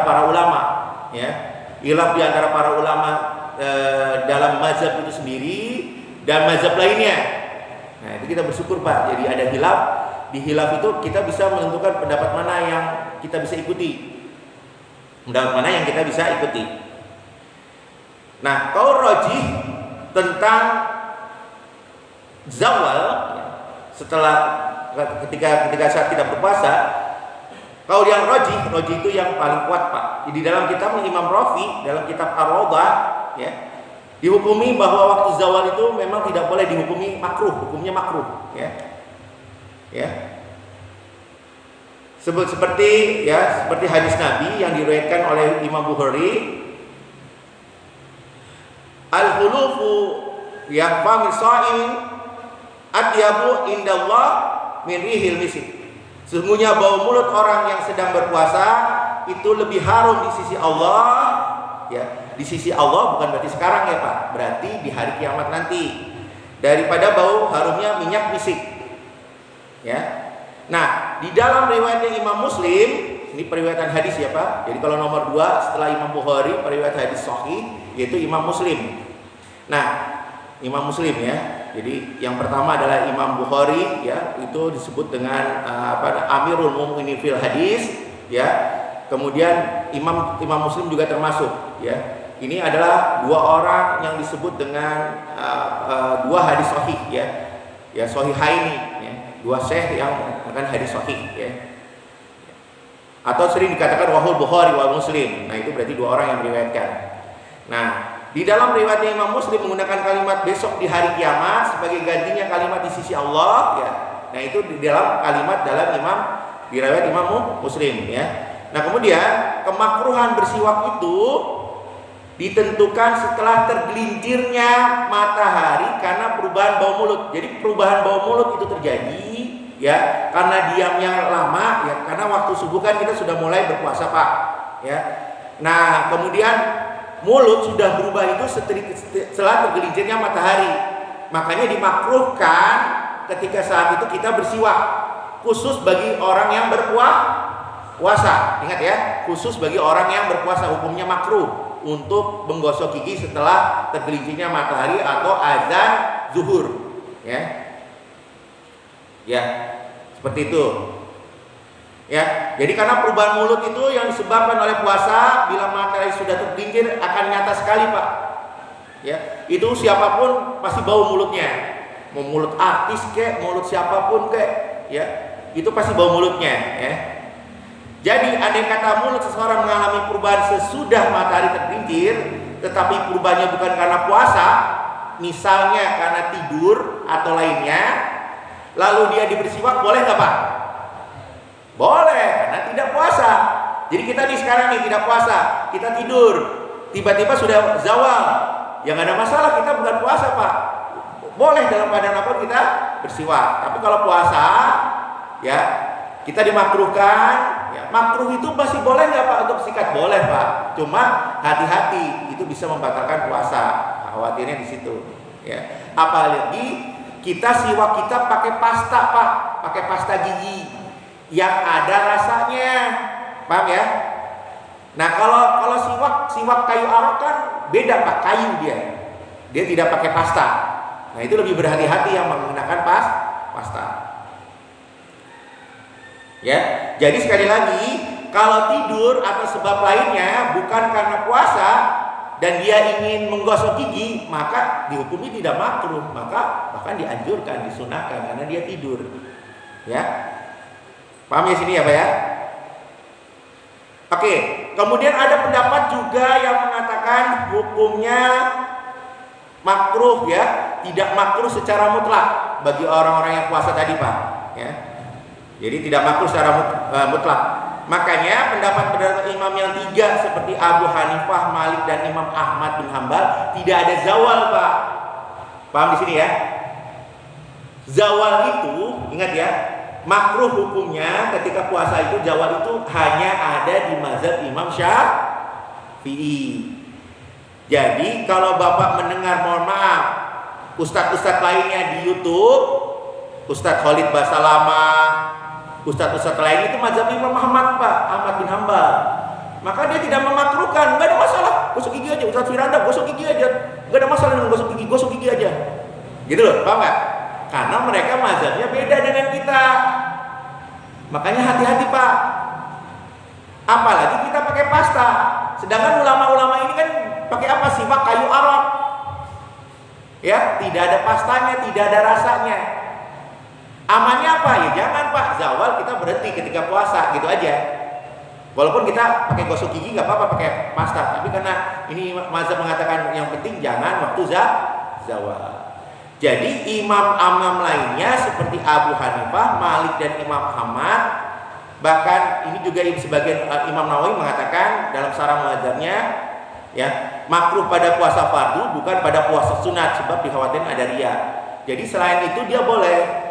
para ulama, ya. Khilaf di antara para ulama dalam mazhab itu sendiri dan mazhab lainnya. Nah, itu kita bersyukur Pak. Jadi ada khilaf. Di khilaf itu kita bisa menentukan pendapat mana yang kita bisa ikuti. Pendapat mana yang kita bisa ikuti. Nah, qaul rajih tentang zawal setelah ketika saat kita berpuasa, qaul yang rajih itu yang paling kuat Pak. Di dalam kitab Imam Rafi, dalam kitab Ar-Rawdah, ya, dihukumi bahwa waktu zawal itu memang tidak boleh dihukumi makruh, hukumnya makruh, ya. Ya. Seperti hadis Nabi yang diriwayatkan oleh Imam Bukhari, al-khulufu yang fa min sha'imin atyabu indallah min rihil misk. Sesungguhnya bau mulut orang yang sedang berpuasa itu lebih harum di sisi Allah, ya. Di sisi Allah bukan berarti sekarang ya Pak, berarti di hari kiamat nanti, daripada bau harumnya minyak misik. Ya. Nah, di dalam riwayatnya Imam Muslim, ini periwayatan hadis ya Pak. Jadi kalau nomor 2 setelah Imam Bukhari, periwayat hadis sahih yaitu Imam Muslim. Nah, Imam Muslim ya. Jadi yang pertama adalah Imam Bukhari ya, itu disebut dengan Amirul Mu'minin fil hadis ya. Kemudian Imam Muslim juga termasuk ya. Ini adalah 2 orang yang disebut dengan 2 hadis sahih ya. Ya, sahihaini ya. 2 syekh yang akan hadis sahih ya. Atau sering dikatakan wahul Bukhari wa Muslim. Nah, itu berarti 2 orang yang meriwayatkan. Nah, di dalam riwayatnya Imam Muslim menggunakan kalimat besok di hari kiamat sebagai gantinya kalimat di sisi Allah ya. Nah, itu di dalam kalimat di riwayat Imam Muslim ya. Nah, kemudian kemakruhan bersiwak itu ditentukan setelah tergelincirnya matahari karena perubahan bau mulut. Jadi perubahan bau mulut itu terjadi ya karena diamnya lama ya, karena waktu subuh kan kita sudah mulai berpuasa Pak ya. Nah, kemudian mulut sudah berubah itu setelah tergelincirnya matahari. Makanya dimakruhkan ketika saat itu kita bersiwak, khusus bagi orang yang berpuasa. Ingat ya, khusus bagi orang yang berpuasa, hukumnya makruh untuk menggosok gigi setelah tergelincirnya matahari atau azan zuhur ya. Ya, seperti itu. Ya, jadi karena perubahan mulut itu yang disebabkan oleh puasa, bila matahari sudah tergelincir akan nyata sekali Pak. Ya, itu siapapun pasti bau mulutnya. Mau mulut artis kek, mulut siapapun kek, ya, itu pasti bau mulutnya. Ya. Jadi andai kata mulut seseorang mengalami perubahan sesudah matahari tergelincir, tetapi perubahannya bukan karena puasa, misalnya karena tidur atau lainnya, lalu dia dibersiwak, boleh nggak Pak? Boleh, karena tidak puasa. Jadi kita nih sekarang nih tidak puasa, kita tidur, tiba-tiba sudah zawal, ya nggak ada masalah, kita bukan puasa Pak. Boleh dalam keadaan apa kita bersiwak. Tapi kalau puasa, ya kita dimakruhkan. Ya, makruh itu masih boleh nggak Pak untuk sikat? Boleh Pak. Cuma hati-hati, itu bisa membatalkan puasa. Khawatirnya di situ. Ya. Apalagi kita siwak kita pakai pasta Pak, pakai pasta gigi yang ada rasanya, paham ya? Nah kalau siwak kayu arok kan beda Pak, kayu dia tidak pakai pasta. Nah itu lebih berhati-hati yang menggunakan pasta. Ya, jadi sekali lagi kalau tidur atau sebab lainnya bukan karena puasa dan dia ingin menggosok gigi, maka dihukumi tidak makruh, maka bahkan dianjurkan, disunahkan karena dia tidur. Ya. Paham ya sini ya Pak ya? Oke, kemudian ada pendapat juga yang mengatakan hukumnya makruh ya, tidak makruh secara mutlak bagi orang-orang yang puasa tadi Pak, ya. Jadi tidak makruh secara mutlak. Makanya pendapat imam yang 3 seperti Abu Hanifah, Malik dan Imam Ahmad bin Hambal tidak ada zawal Pak. Paham di sini ya? Zawal itu ingat ya, makruh hukumnya ketika puasa itu zawal itu hanya ada di mazhab Imam Syafi'i. Jadi kalau Bapak mendengar, mohon maaf, ustadz-ustadz lainnya di YouTube, Ustadz Khalid Basalamah, ustadz-ustadz lain itu mazhab Imam Ahmad Pak, Ahmad bin Hambal. maka dia tidak memakruhkan. Nggak ada masalah, gosok gigi aja. Ustaz Firanda gosok gigi aja, nggak ada masalah dengan gosok gigi aja. Gitu loh, paham nggak? Karena mereka mazhabnya beda dengan kita. Makanya hati-hati Pak. Apalagi kita pakai pasta. Sedangkan ulama-ulama ini kan pakai apa sih Pak? Kayu Arab. Ya, tidak ada pastanya, tidak ada rasanya. Amannya apa? Ya jangan Pak, zawal kita berhenti ketika puasa, gitu aja. Walaupun kita pakai gosok gigi nggak apa-apa pakai pasta, tapi karena ini mazhab mengatakan yang penting jangan waktu zawal. Jadi imam-imam lainnya seperti Abu Hanifah, Malik dan Imam Ahmad, bahkan ini juga sebagian Imam Nawawi mengatakan dalam syarah mazhabnya, ya makruh pada puasa fardu bukan pada puasa sunat sebab dikhawatirkan ada riya. Jadi selain itu dia boleh.